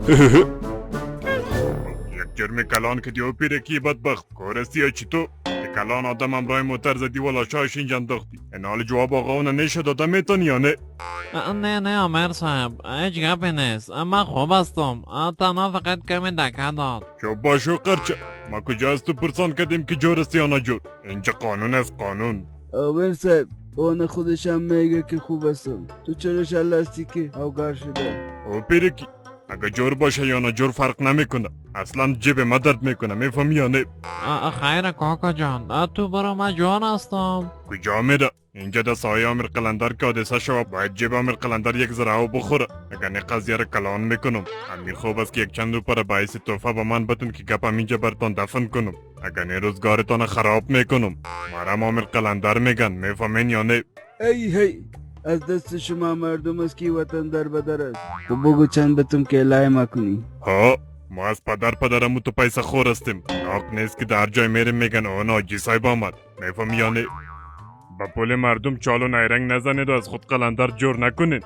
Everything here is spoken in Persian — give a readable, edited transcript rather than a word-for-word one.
یک جرم کلان که دیو پیرکی بدبخت کورستی چی تو کلان آدم همراه موتر زدی و لاشاش اینجا انداختی این حال جواب آقا اون نشه داده میتونی یا نه؟ نه امیر صاحب هیچ گپی نیست من خوب هستم تنها فقط کمی دکه داد. شو باشو قرچه ما کجا از تو پرسان کردیم که جورستی یا نجور اینجا قانون است قانون. آمر صاحب اون خودش هم میگه که خوب هستم تو چرا شل هستی که اوگار شده؟ او پیرکی اگه جور باشه یا نجور فرق نمیکنه اصلا جیب ما درد میکنه میفهمی یا نه؟ خیر کاکا جان تو برو من جوان هستم. کجا میره؟ اینجا در سایه امیر قلندر که حادثه شود باید جیب امیر قلندر یک ذره آب بخوره اگر نه قضیه را کلان میکنم. امیر خوب است که یک چند روپره باعث تحفه به من بتون که گپم اینجا برتان دفن کنم اگر نه روزگارتان خراب میکنم. مرم امیر قلندر میگن میفهمین یا نه؟ هی از دست شما مردم است که وطن در بدر است تو بگو چند بتون که لای مکنی. ها ما از پدرمو تو پیسه خور هستیم ناق نیست که در جای میریم میگن آن آجی صاحب آمد میفهمی یا نه؟ با پول مردم چال و نیرنگ نزنید و از خود قلندر جور نکنید.